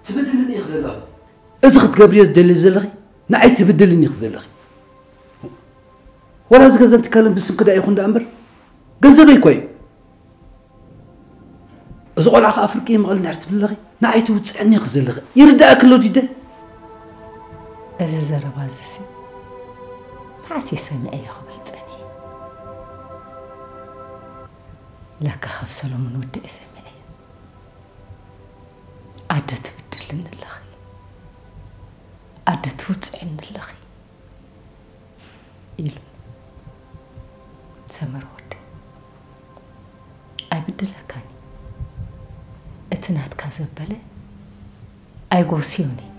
تبدلني خزلخي ازخت قبريت دلي زلخي نعي تبدلني خزلخي ولا زغزن تكلم بسم كدا يخون دامبر غنزبي كوي ازقول اخ افريقي مقل نعرت بلغي نعي توصعني خزلخي يرداك لو ديده از زربازسي حاسي سمعي خبل صني لك خف سلمون ود اسمعي عدت بدلن اللخي عدت وصعن اللخي إلو سمر ود أي بدلكاني اتنات كازبله أي غوسيوني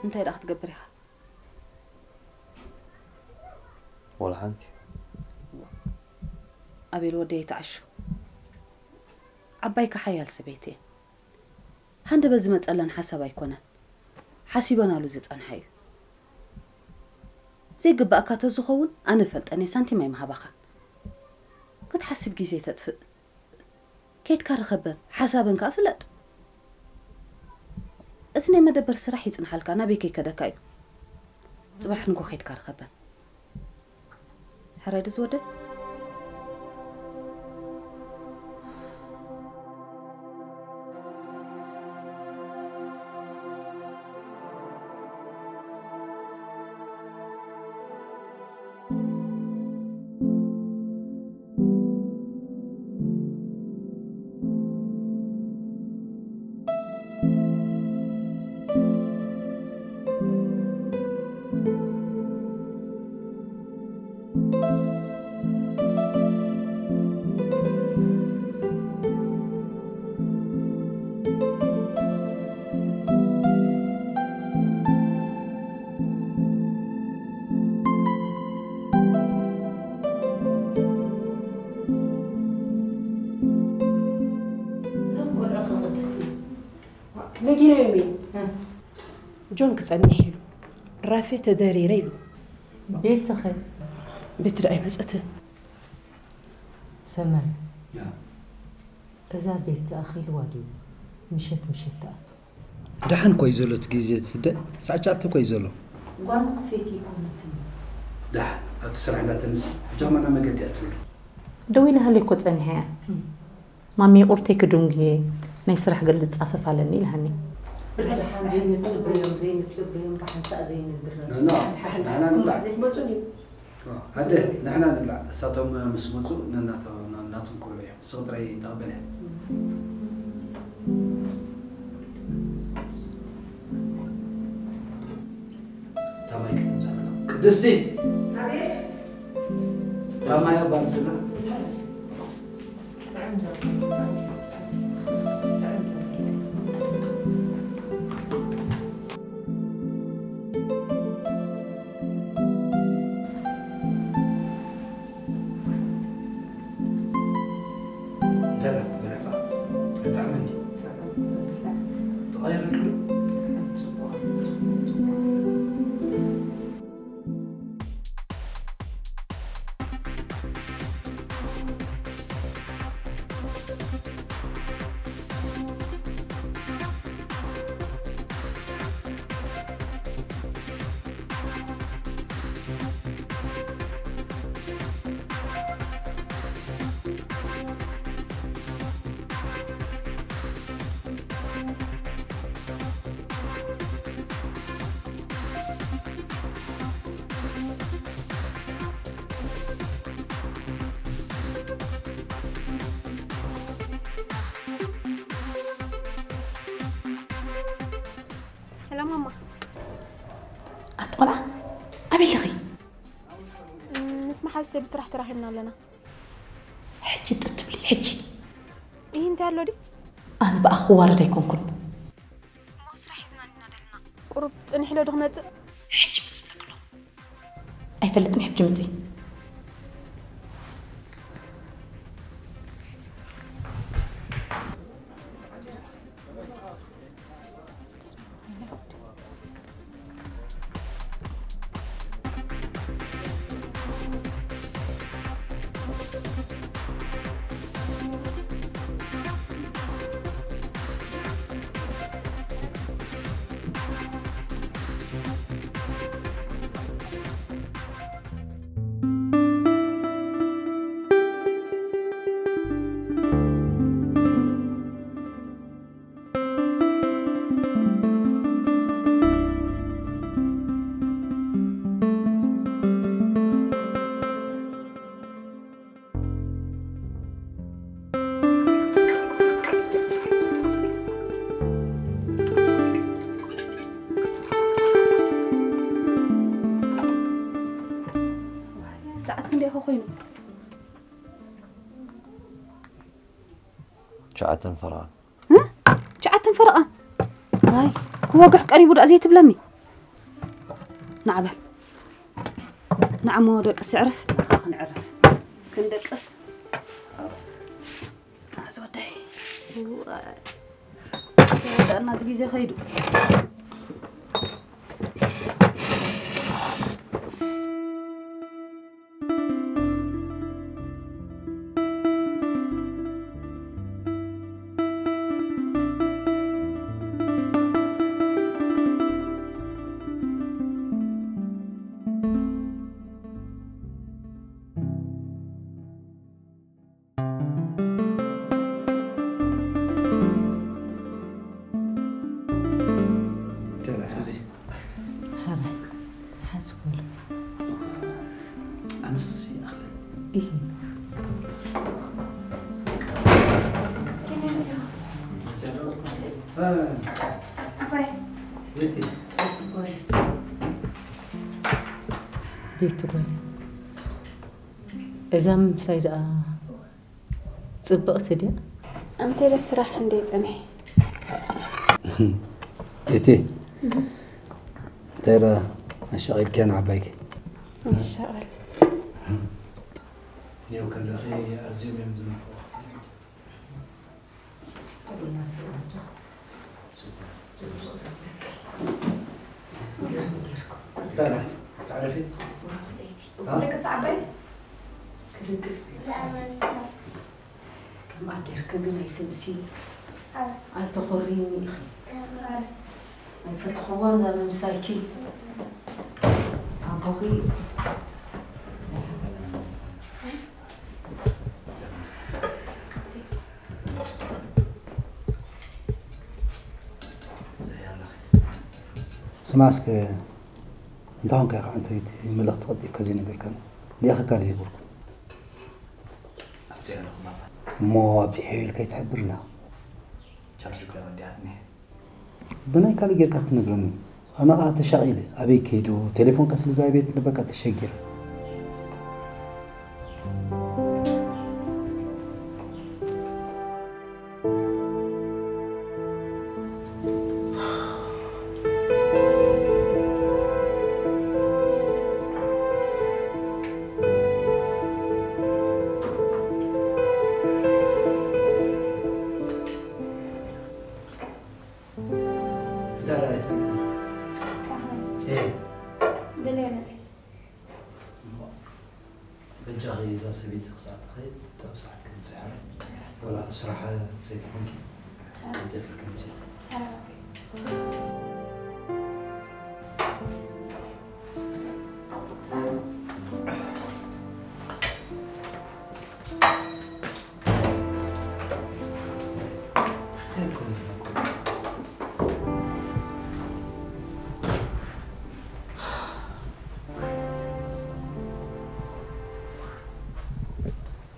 انت راح تقبريها ولا حنتي ابي الودي يتعشو عبايك حيال سبيتي هند بزمت ألن حسب يكونن حسيبنا له زت أنحيو زي قبأ كاتو زخون أنا فلت أني سنتي ما يمهبخن قد حسب جيزي تدفق كيت كارخبن حسابن كافلت اسني ما دبر سرح يتنحلك أنا بيكي كذا كايو صباح نكو خيت كارخبن حرايد زوده نجينا يمين جون كسرني حلو رافع تداري ريلو بيت خير بيت رأي مسأته سمر يا إذا بيت أخي الوالي مشيت تأت دحن كويزلو تجيزي تسد ساعات كويزلو وان سيتي كونتني دحن أتسرعنا تنس جامعنا ما قد يأتولو دوينا هلي كنت أنها مامي أورتيك دونجي نيسرح قلت تصافف على النيل هني دحن زين تشبيهم زين تشبيهم راح نسأ زين البر نحن نبلع زين بوصوني هذا نحن نبلع ساتهم مسموتو ناتهم كلهم صدري تقبله تماي كتم زمان قدسي تماي بامسنا هلا ماما. أطلع أبلغي نسمع حاجتي بصراحة تراهمنا لنا. حجي تقبلي حجي. إيه أنت هلو دي؟ أنا بقى خوار غيكون كل. ما صراحة زمان نادلنا. قرب تنحي له دخمت. حجي بسمك له. أي فلتني حجي متي. شعة فرقة. شعة فرقة. هاي كواقح قريب ولا أزيت بلني. نعبل. نعم ودقس يعرف. نعرف. كندقس. عزودي. هذا الناس جيزة خيدو. بيت وين إذا سيدا صبقت دي أمتى للصراحة عندي تنحي إيتي ترى الشغل كان عباك الشغل نيو كان لخي أزيم يمدن لا تعرفي لك صعبة كدقس كم أجر كجناي تمسي أي تخوريني أخي أي فتحوان زمان مساكي أبوي سماسك انت هون كيف انت ملخ تقضي كذي نقول كان لي اخي كاري يقول مو ابتي حيل كي تحبرنا بناي كالي جير كات نقرني انا قاعد شغيله ابي كيدو تليفون كسل زي بيت لبقى تشجر ولا صراحة زي تحكي أنت في الكنتي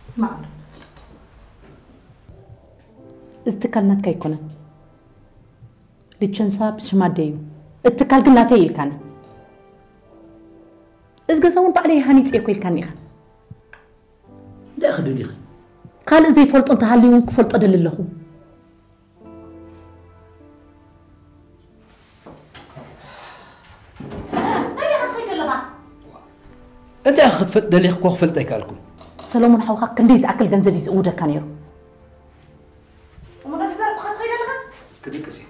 اسمع استكالنا كيكونن لتشنساب شماديو اتكال قلنا تيلكاني إذا سوون بعلي هاني تيكويل كان يخن ده أخذ لي خن قال زي فلت أنت هاليون كفلت أدل له أنت أخذ فت دليل كوخ فلت أيكالكم سلومون حوخا كنديز أكل جنزبي سعودة كان يرو وما بتزار بخاط خير لها كدي كسي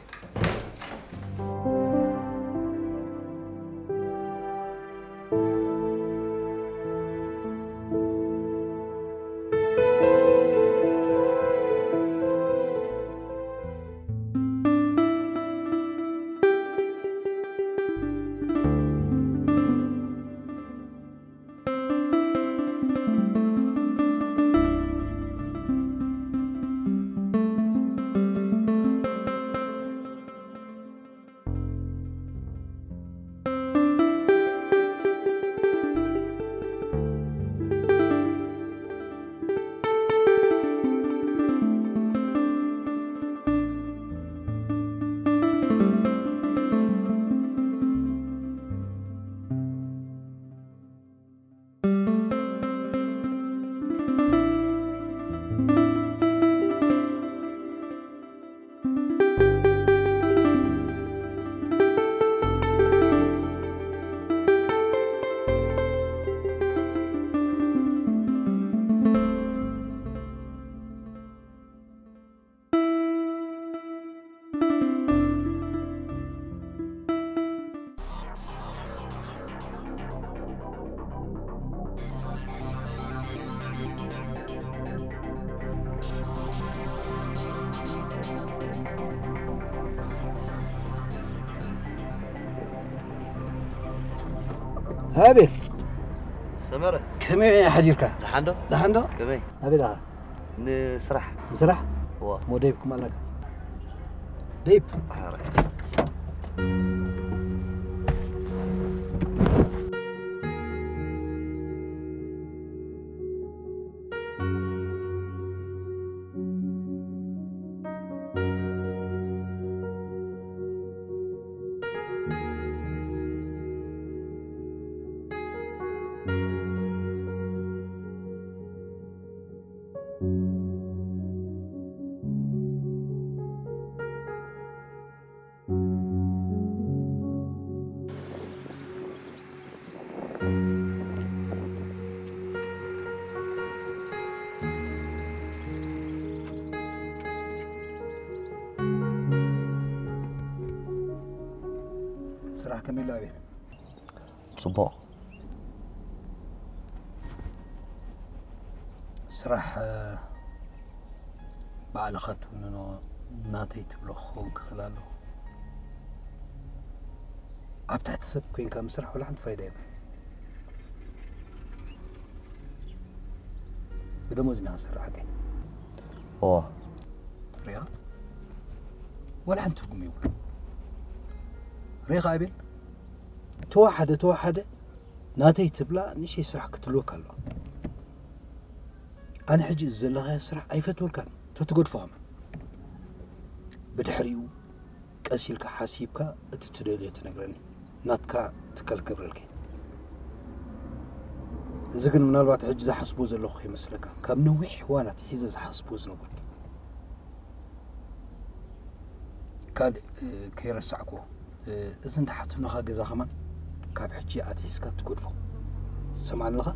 هابي سمرت كمي حجيرك دحندو كمي كمي هابي لا نسرح هو مو ديبكم مالك ديب صراحة كمل لعبي صباح صراحة بعلاقات إنه ناتي تبلغ خوك خلاله عبتحت سب كوين كان مسرح ولا عند فايدة بدموز ناس راحتي هو رياض ولا عند ترقم يقول ريخ عابين توحدة ناتي تبلا نشي يسرح كتلوك الله أنا حجي الزلها يسرح أي فتول كان تتقول فهم بدحريو كأسيلك حاسيبك تتدلي تنقرني ناتك تكل كبرلك إذا كان من الوقت حجز حسبوز اللوخي مسلك كم نويح وانات حجز حسبوز نقولك قال كيرسعكو إذا نحط نخا جزا خمان كاب حجي أتحسك تقول فهم سمعنا لها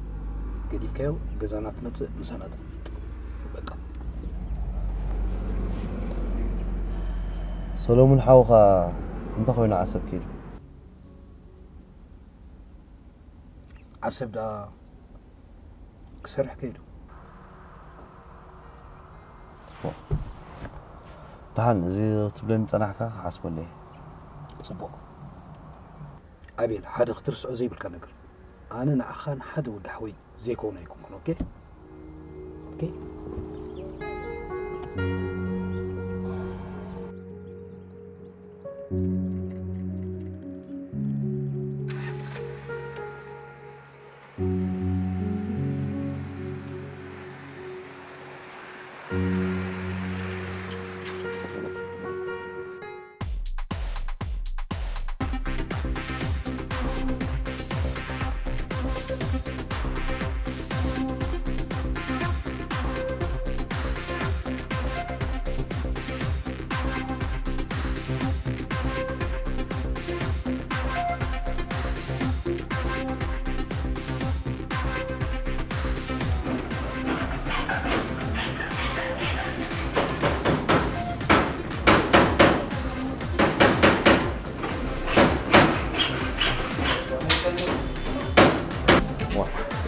قديف كيو جزانات مت مسانات مت بقى سلومون حوخا انت خوينا عسب كيلو عسب دا كسر حكيلو دحان زي تبلن صنعك حسب لي صبو أبيل حدا اخترسعو زي بالكنقر أنا نعخان حدا ودحوي زي كونا يكون أوكي أوكي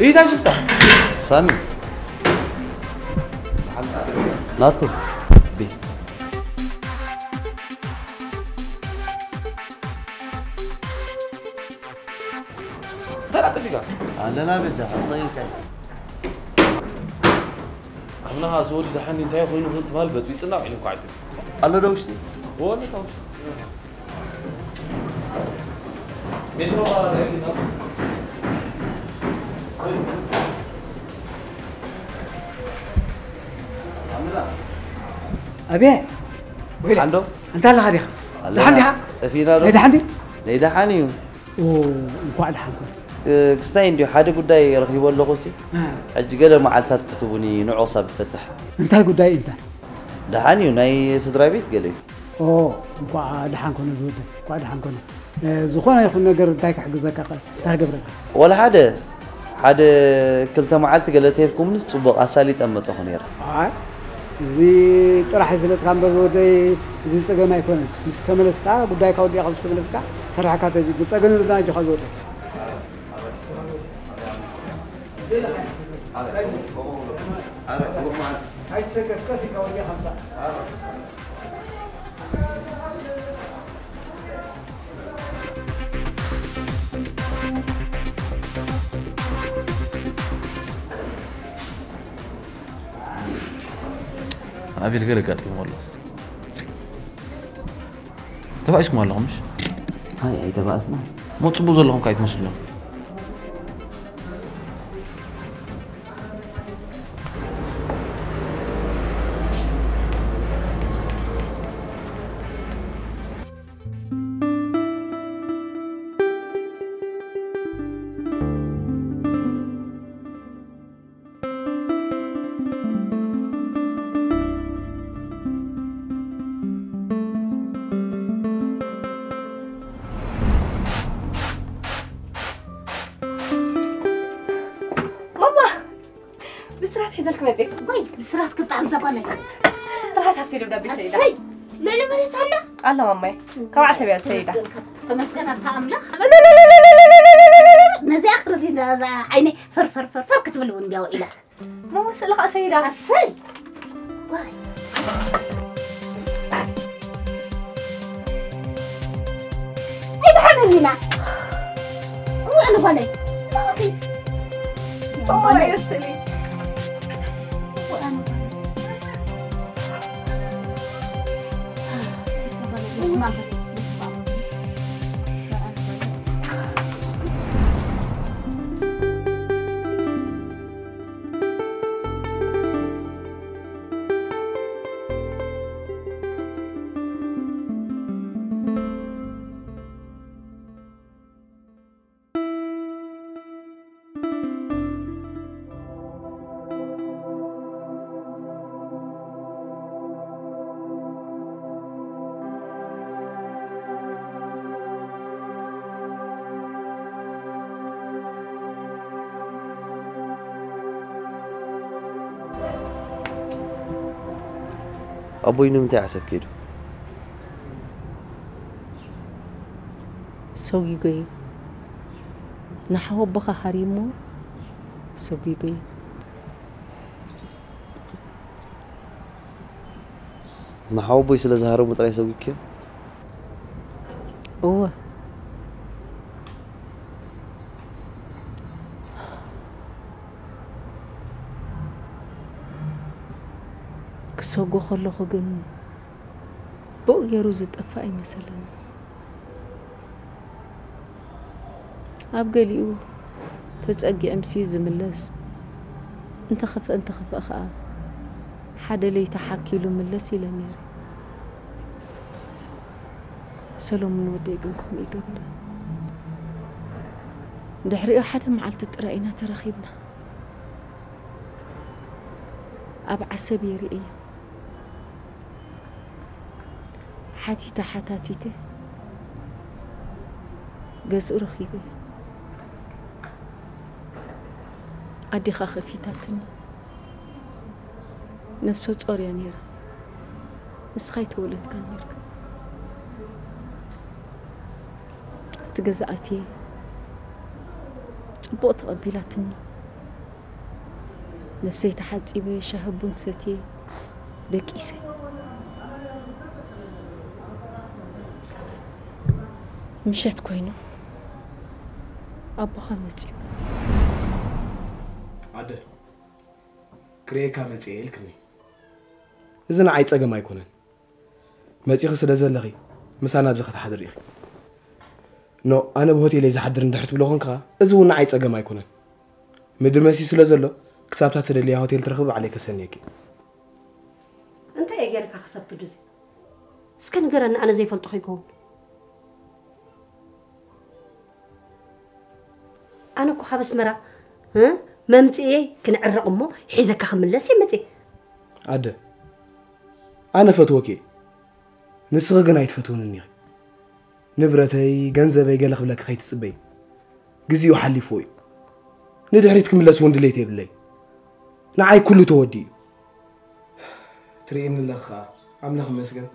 ايه ده شفتها سامي ناطر بي ده لا تفيقا عندنا بدها صينتين عملها زوري دحاني انتهي خوينو كنت مال بس بيصنع عيني قاعدين الله دوشتي هو اللي توش بيتو على رأيي أبي عنده أنت اللي هاديها لحندها فينا ليدا حندي ليدا حانيو وقعد حنكون كستاين دي حدا قداي رخيب ولا قصي حج قال معلتات كتبوني نعوصه بفتح أنت هاي قداي أنت دحانيو ناي سدراي بيت قالي وقعد حنكون زود وقعد حنكون زخونا يخون نجر دايك حق زكاة تهجبرك ولا حدا كلتا معلت قالت لكم نصبق اساليت اما تصخنير زي طرح زلت كان بزودي زي صقما يكون مستملسكا غداي كودي خلص مستملسكا سرحكا تجي صقن لنا جو خزودي هاي سكت كاسي كودي خمسه أبي الغير قاتل والله تبع إيش ما لهمش هاي اي تبع اسمع ما تصبوا زلهم كايت مسلم بسرعة قطع مزبانة ترى حسبتي له دبي سيدة لا لا مريت هلا الله مامي كم عسبي سيدة تمسكنا تاملا نزي آخر دي عيني فر كتب له وندي وإله ما مسألة سيدة السي واي أي بحنا هنا وأنا بالي ماما يرسلي أبوي نمتى عسب كيلو سوي جوي نحو بخا حريمو سوي جوي نحاوبو يسلا زهرو مطري سويك هو كسوغو خلخو جن بو يروز طفاي مثلا ابقليو تصقي امسي زملس انت خف اخا حدا لي تحكي له ملس الى نير سلام وديكم يقبر دحري حدا معلت تراينا ترخيبنا اب عسبي رئي حاتي حتاتيته جزء رخيبه أدي خفيتاتني نفسه صوريا نيرا مسخاي تولد كان نيرك تجزأتي صبوت قبيلاتني نفسي تحاتي بشهبون ستي دكيسه مشيت كوينو أبو خمسي عده كريكا متيل كني إذا نعيد صقم ما يكونن متيخ سلازلغي مسانا بزخت حضر يخي نو أنا بهوتيل إذا حضر ندحت بلغن كا إذا هو نعيد صقم ما يكونن مدر مسي سلازلو كسبتها تدلي هوتيل ترخب عليك سنيكي أنت إيه جارك خسب كدزي سكن جرن أنا زي فلتخ يكون أنا كو حبس مرة ها ممتي كنعرق أمه حيزك خملس يمتي عده أنا فتوكي نسغ جنايت فتونني نبرتي جنزبي جلخ بلاك خيت السبي جزيو حلي فوي ندحريتك من لسون دليتي بالله نعاي كله تودي تري من الأخا عملخ مسجن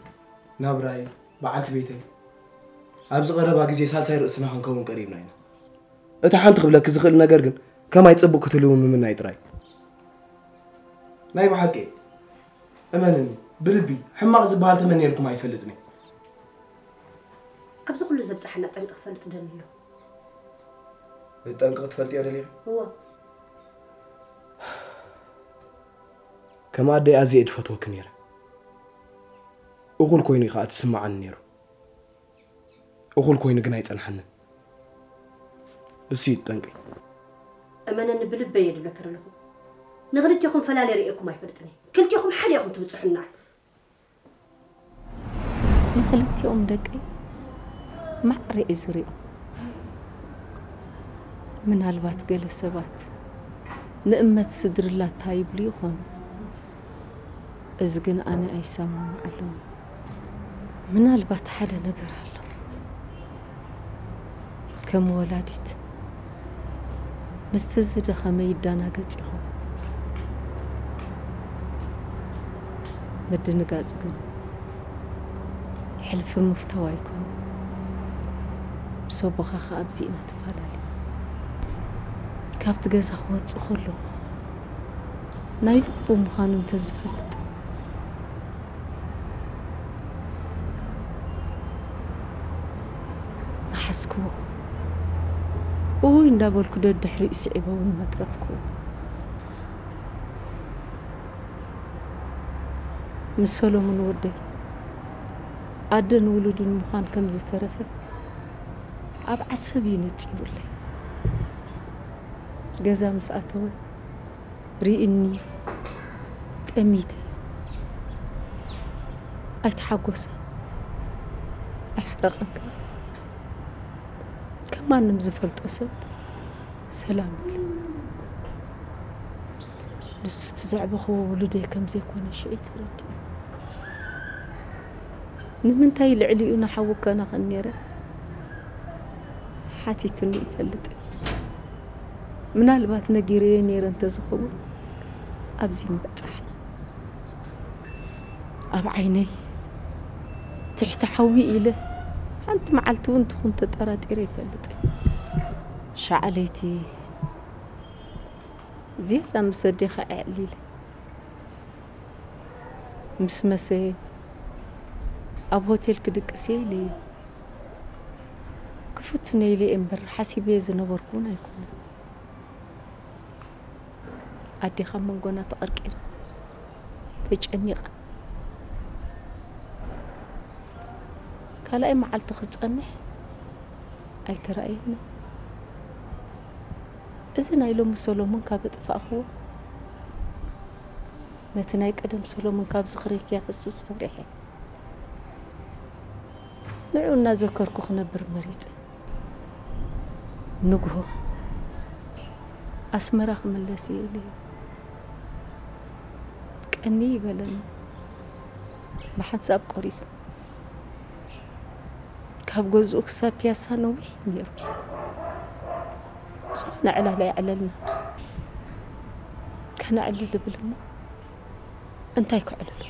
نابراي بعت بيتي أبز غربا جزي سال سير أسنا هنكون قريب ناينا أتحنت قبلك زغل نجرجن كما يتصبوا كتلون من نايتراي نايب حكي أمانني بلبي حماق زبال تمني لكم ما يفلتني أبز كل زبط حنا تنقق فلت دليله تنقق فلت يا دليل هو كما أدي أزيد فتوى كنيرة أقول كويني قاعد تسمع عن نيرو أقول كويني قنايت عن حنا أسيد تنقي أمانا نبلب بيد بكر لكم نغرد يخون فلا لريئكم ما يفلتني كنت يخون حد يخون تبتصحنا نخلت يوم دقي مع رئيس ريو من هالبات قال السبات نأمت صدر الله تايب لي يخون أزقن أنا أي سامون علوم من هالبات حدا نقر له كم ولادت مستزد خميدانا قصيخو مدنقاز قن حلف مفتوى يكون بصوبخا خابزينا تفعلالي كابت قزا واتسو خلو نايلبو مخانو تزفلت ما حسكو اوي ندابلكو دحري سعيبه ونمترفكو مسولو من ودي أدن ولدن مخان كم زترفه أب عصبي نتصيرلي جزا مسأتوه ريئني تأميته أتحقوسه أحرقك كمان نمزفلت أسب سلام لي لسه تزعبخو ولدي كم زي كون شيء تردي نمنتاي العليونا حوك أنا غنيرة حاتي تني فلت من البات نجيري نير انت زخو أبزي مبتحنا أب عيني تحت حوي إله أنت معلتون تكون تترات إري فلت شعليتي زيادة مصدقة أعليل مسمسي أب هوتيل كدقسي لي كفتني لي إمبر حسيبي زنبركون يكون أدي خمن قنا تقرقير تجنيق كلا إما على تخصنح أي ترأينا إذا نايلو سولومون كابت فأخوه نتناي قدم سولومون كاب زخريك يا قصص فريحي نعونا ذكركو خنبر مريض نقهو أسمرخ ملسي لي كأني بلن بحساب قريس كاب جوز أكسا بياسا نوي نيرو سخنا على لا يعللنا كان علل بالمو انتي كعلل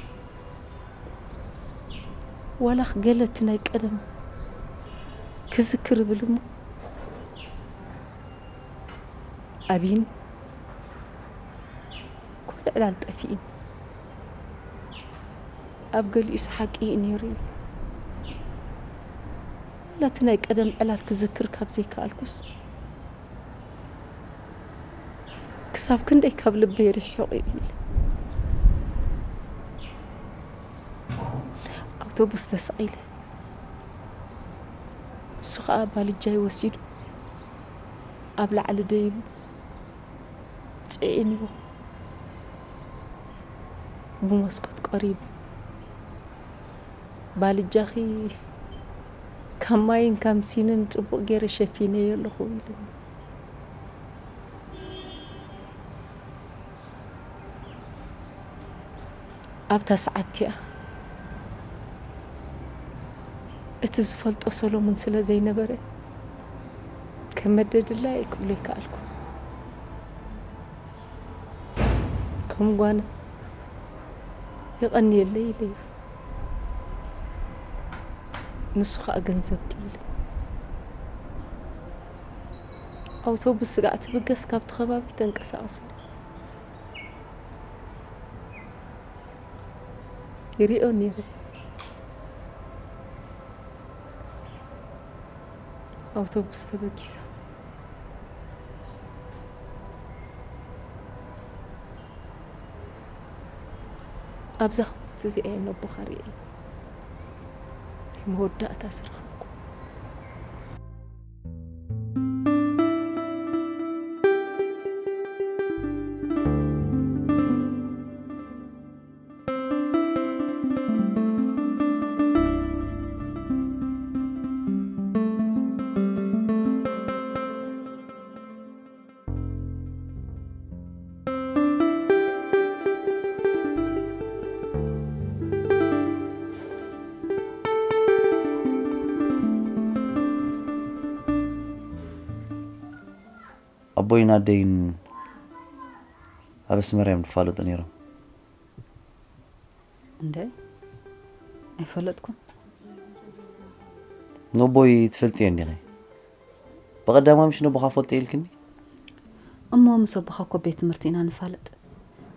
ولا خجلتنا يقدم كذكر بالمو أبين كل على التأفين أبقى إسحاقي إنيري ولا تنايك قدم على الكذكر كابزي كالكوس كساب كندي كاب لبي ريحوقي أوتوبوس تسقيله السخاء بالجاي وسيدو أبلع على ديب تعيني بمسكوت قريب بالجاخي كماين كم سنين تبقى غير شفيني يلو خويلي أبتا ساعتي اتزفلت أصلو من سلا زي نبري كمدد الله يكبلي كالكو كم وانا يغني الليلي نسخة أجنزب كيلي أوتوبوس قاعد بقص كابت خبابي تنقص أصلا يريوني أوتوبوس تبكيسا أبزح تزي إنه بخاري مودة تسرخكم أبوينا دين أبس مريم فالوت أنيرم عندي أفلتكم نبوي تفلتين يعني بقدر مش نبغى فلت إلكني أما مسبخة كوبيت مرتين أنا فالت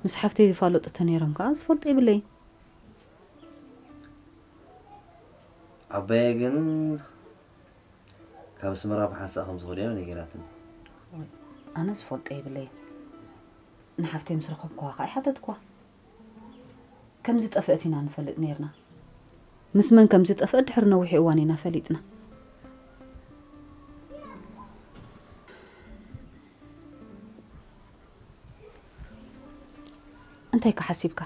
مسحفتي فالوت تنيرم كاز فلت إبلي عبايجن كابس مراب حاسة خمس غريان نيجيراتن أنا سفلت إبلي نحفتي مسرخب كواقع حتى تكوا كم زت أفقتنا نفلت نيرنا مسمن كم زت أفقد حرنا وحيوانينا فليتنا أنت هيك حسيبك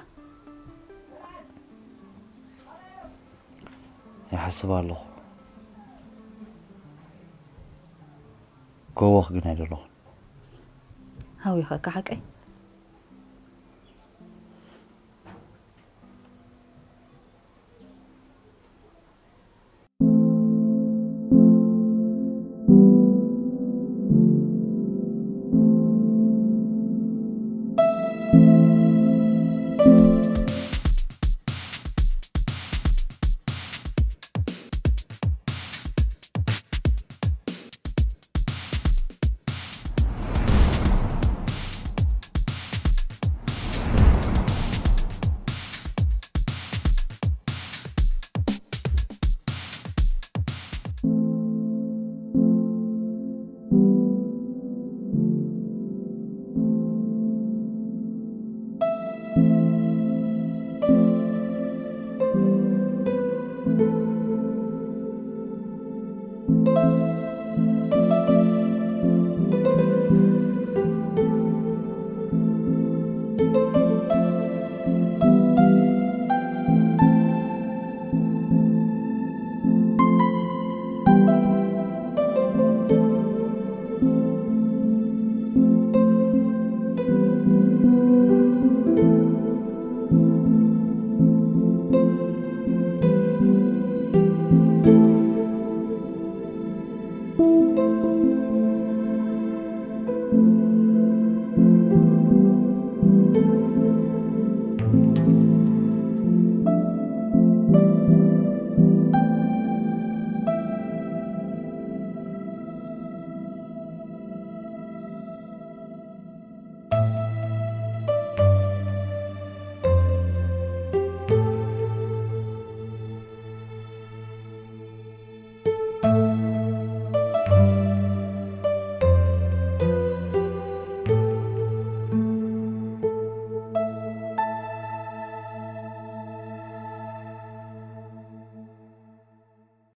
يحسب الله كوخ جناي الله هاوي خاك حكي